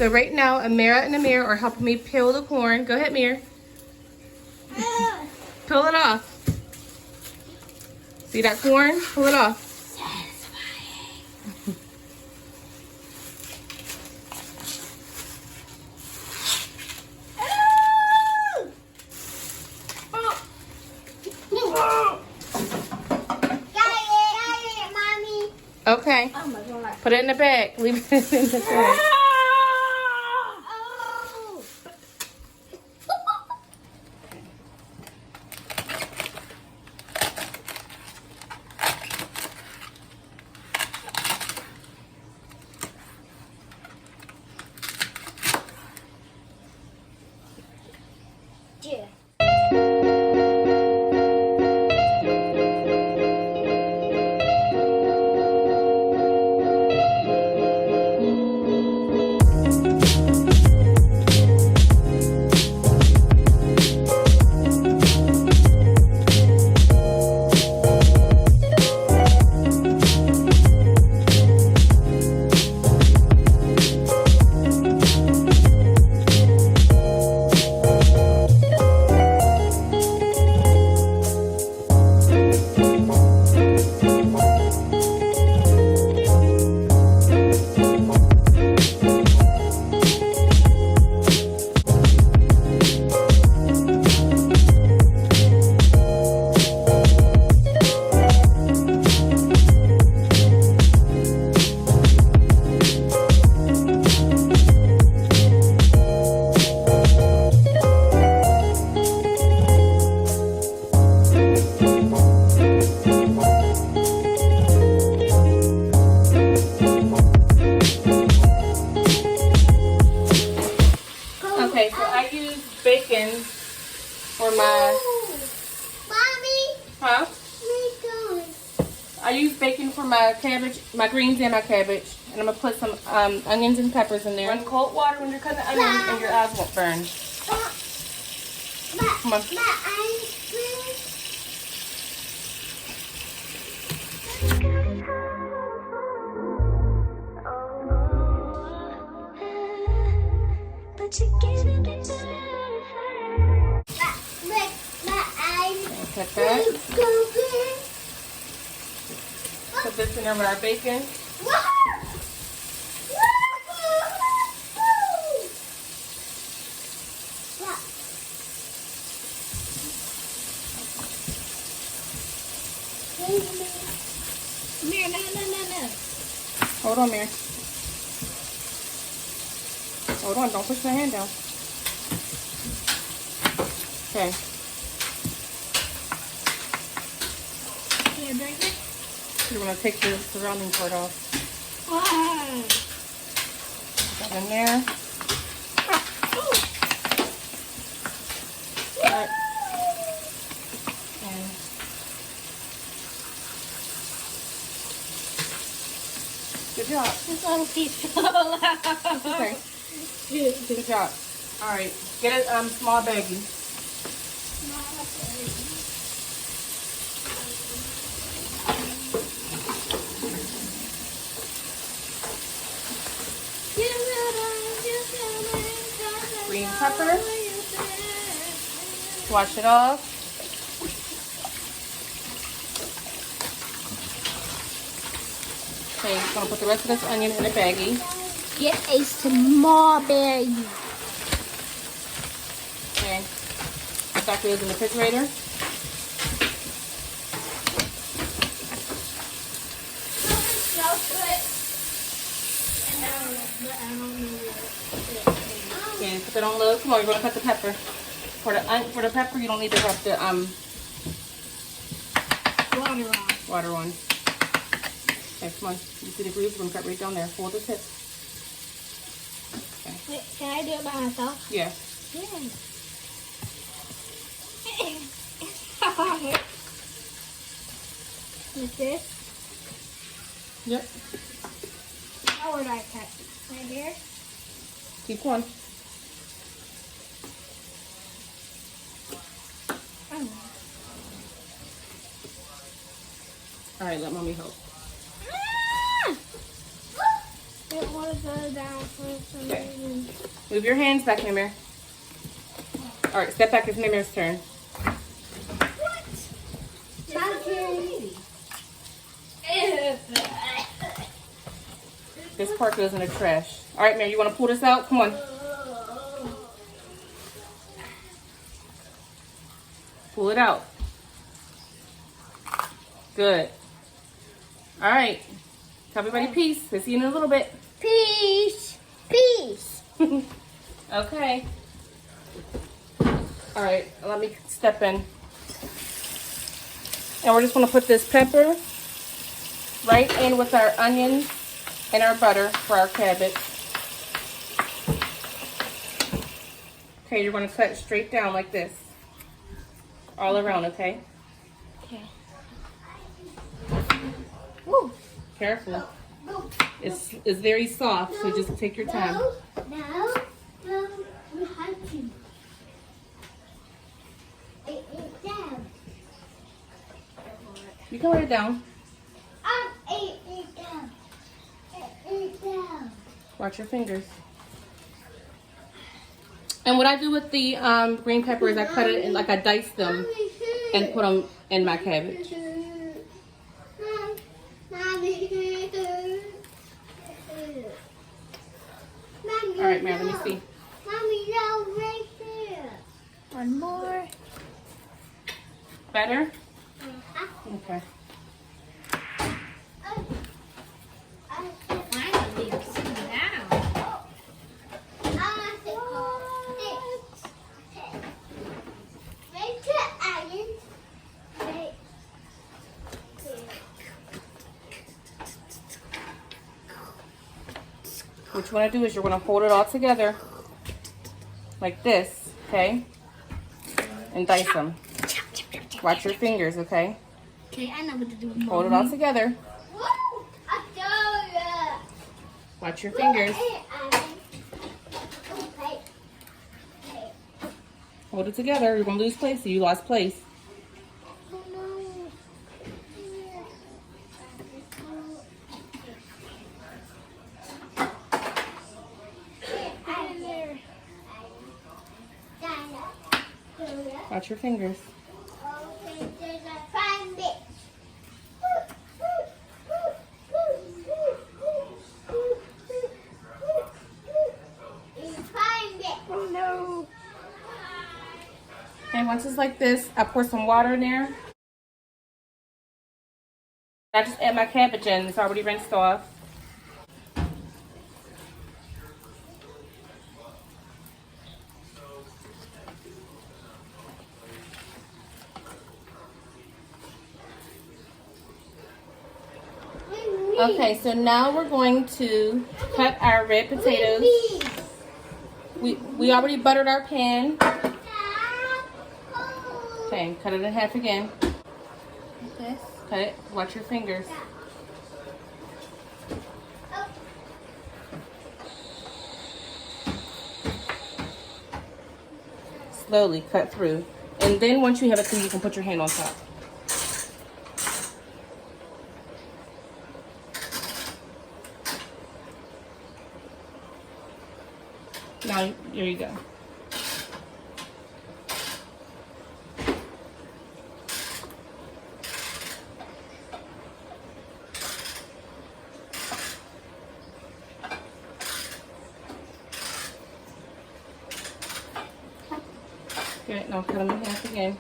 So right now, Amara and Amir are helping me peel the corn. Go ahead, Amir. Peel it off. See that corn? Pull it off. Okay. Oh my God. Put it in the bag. Leave it in the bag. Yeah. Okay, so I use bacon for my... Mommy. Huh? Where I use bacon for my cabbage, my greens and my cabbage. And I'm going to put some onions and peppers in there. Run cold water when you're cutting the onions and your eyes won't burn. Come on. Cut that. Put this in there with our bacon. No. Hold on, Mary. Hold on, don't push my hand down. Okay. Can you drink it? You're going to take the surrounding part off. Wow. Put that in there. Right. And good job. This little piece so loud. Okay. Good job. All right. Get a small baggie. Green pepper. Wash it off. Okay, I'm gonna put the rest of this onion in a baggie. Get a small bag. Okay. Stuff those in the refrigerator. Okay, put that on low. Come on, you're gonna cut the pepper. For the pepper, you don't need to rub the water on. Okay, come on. You see the grooves? We're gonna cut right down there. Hold the tip. Okay. Wait, can I do it by myself? Yeah. Yeah. With this? Yep. How would I cut? Right here? Keep going. Oh. All right, let mommy help. It want to go down for some reason. Move your hands back, Mimir. All right, step back. It's Mimir's turn. What? This part goes in the trash. All right, Mimir, you want to pull this out? Come on. Pull it out. Good. All right. Tell everybody peace. We'll see you in a little bit. Peace. Peace. Okay. All right, let me step in. And we're just going to put this pepper right in with our onions and our butter for our cabbage. Okay, you're going to cut straight down like this. All around, okay? Okay. Woo. Careful. It's very soft, so just take your time. No, we have to. It down. You can write it down. It down. It down. Watch your fingers. And what I do with the green peppers, I cut it and like I dice them and put them in my cabbage. All right, Mary, let me see. Mommy, no, right there. One more. Better? Okay. Finally, I'm sitting down. What you want to do is you're going to hold it all together like this, okay? And dice them. Watch your fingers, okay? Okay, I know what to do. Hold it all together. Watch your fingers. Hold it together. You're going to lose place. So you lost place. Watch your fingers. Oh no. And once it's like this, I pour some water in there. I just add my cabbage in. It's already rinsed off. Okay, so now we're going to cut our red potatoes. We already buttered our pan. Okay, cut it in half again. Okay. Cut it. Watch your fingers. Slowly cut through. And then once you have it through, you can put your hand on top. Now, here you go. Good, now cut them in half again.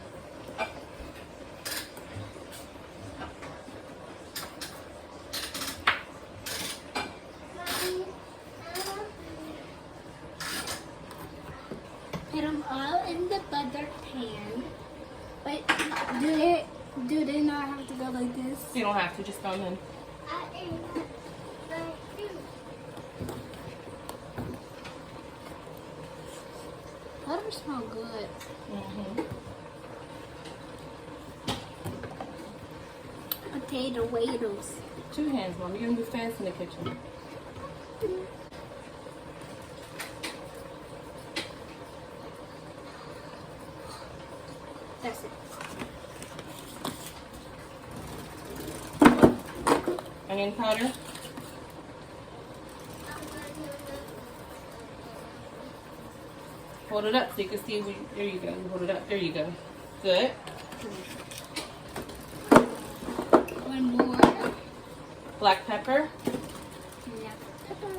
Put them all in the butter pan. But do they not have to go like this? You don't have to, just throw them in. Butter smells good. Potato waiters. 2 hands, Mom. You're gonna move fast in the kitchen. That's it. Onion powder. Hold it up so you can see. There you go. You hold it up. There you go. Good. One more. Black pepper. Black pepper.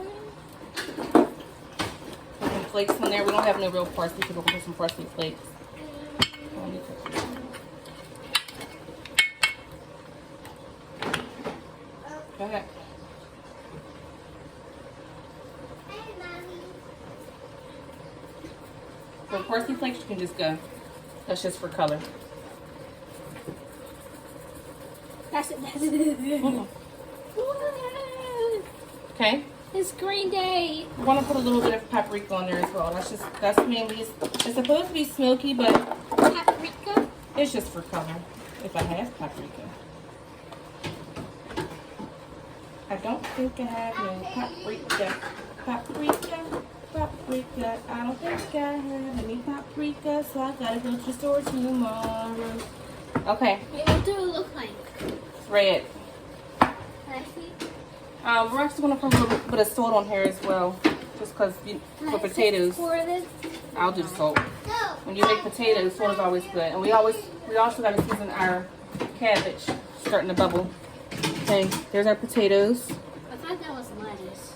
Put some flakes in there. We don't have no real parsley, so we'll put some parsley flakes. Go ahead. For parsley flakes, you can just go. That's just for color. That's it. That's it. Okay. It's Green Day. I want to put a little bit of paprika on there as well. That's mainly, it's supposed to be smoky, but Paprika. it's just for color. If I have paprika. I don't think I have no paprika. Paprika. Paprika. I don't think I have any paprika, so I gotta go to the store tomorrow. Okay. Wait, what do it look like? It's red. Can I see? We're actually gonna put a little bit of salt on here as well, just because for potatoes. I'll do the salt. When you make potatoes, salt is always good, and we also gotta season our cabbage, starting to bubble. Okay, there's our potatoes. I thought that was lettuce.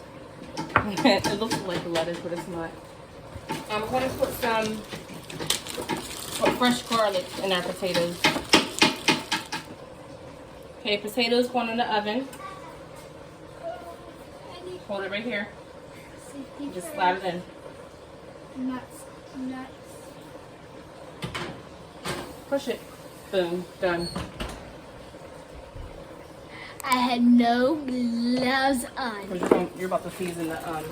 It looks like lettuce, but it's not. I'm going to put some fresh garlic in our potatoes. Okay, potatoes going in the oven. Hold it right here. Just slide it in. Nuts. Push it. Boom. Done. I had no gloves on. Because you're about to season the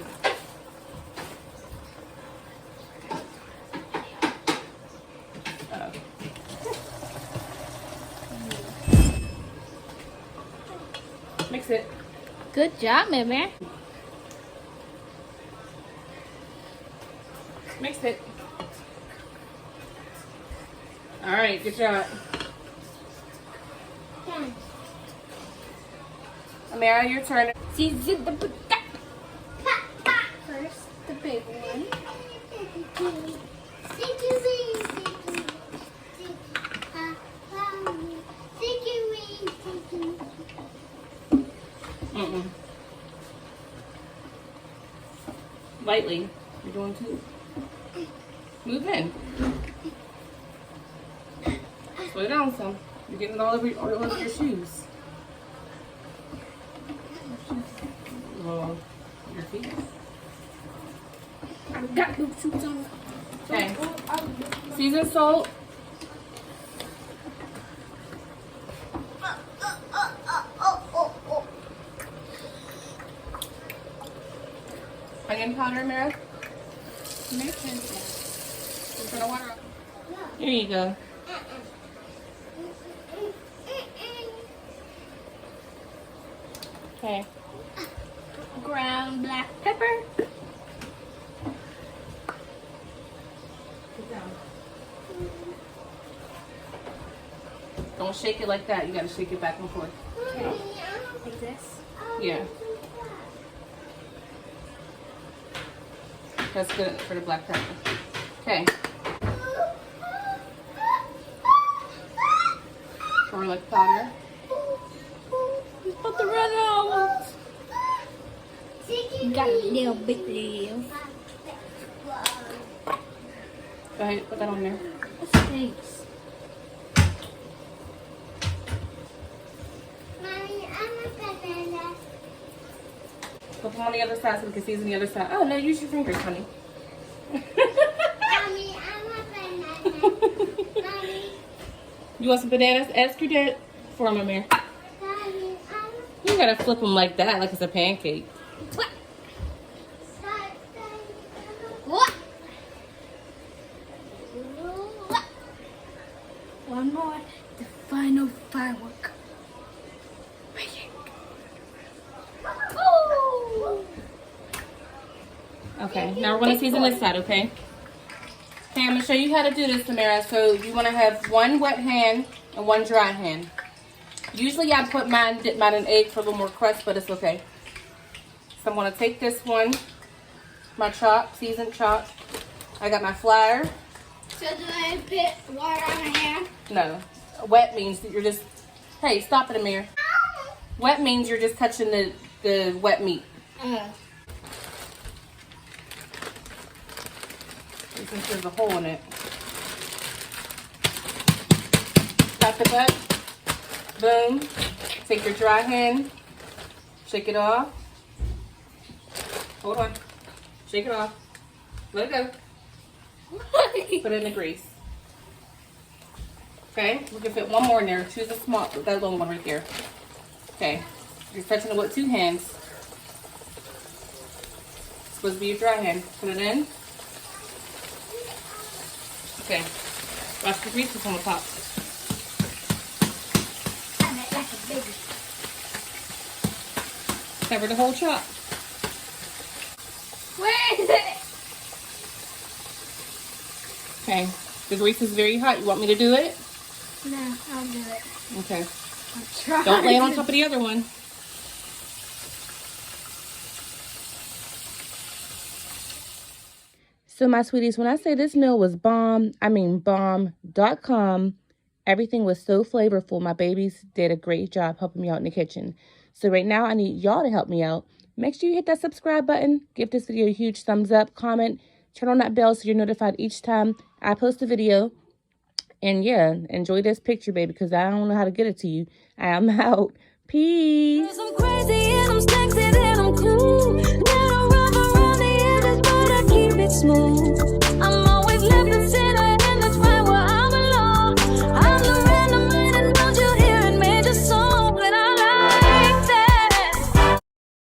mix it. Good job, man. Mix it. All right, good job. Done. Amara, your turn. Season the potato. First, the big one. Lightly. You're doing two. Move in. Slow down some. You're getting it all over your shoes. Oh, your feet. I've got no shoes on. Okay. Seasoned salt. Onion powder, Amara. Here you go. Okay. Ground black pepper. Don't shake it like that. You gotta shake it back and forth. Okay. Like this. Yeah. That's good for the black pepper. Okay. Garlic powder. Put the red out. Got a little bit little. Go ahead, put that on there. It stinks. Put them on the other side so we can season the other side. Oh, no, use your fingers, honey. Mommy, I'm a banana. Mommy. You want some bananas? Ask your dad for them, Amir. Mommy, You gotta flip them like that, like it's a pancake. One more. The final firework. Okay, now we're gonna season this side, okay? Okay, I'm gonna show you how to do this, Amara. So you wanna have one wet hand and one dry hand. Usually I put mine, dip mine in egg for a little more crust, but it's okay. So I'm gonna take this one, my chop, seasoned chop, I got my flour. So do I put water on my hand? No. Wet means that you're just, hey, stop it, Amir. Wet means you're just touching the wet meat. Since there's a hole in it. Got the butt. Boom. Take your dry hand. Shake it off. Hold on. Shake it off. Let it go. Put it in the grease. Okay, we can fit one more in there. Choose a small, that little one right there. Okay, you're touching it with two hands. It's supposed to be your dry hand. Put it in. Okay, watch the grease come on top. Cover the whole chop. Where is it? Okay, the grease is very hot. You want me to do it? No, I'll do it. Okay. I'll try. Don't lay it on top of the other one. So my sweeties, when I say this meal was bomb, I mean bomb.com. Everything was so flavorful. My babies did a great job helping me out in the kitchen. So right now, I need y'all to help me out. Make sure you hit that subscribe button. Give this video a huge thumbs up. Comment. Turn on that bell so you're notified each time I post a video. And yeah, enjoy this picture, baby, because I don't know how to get it to you. I am out. Peace. I'm crazy and I'm sexy and I'm cool. Gotta rub around the edges, but I keep it smooth. I'm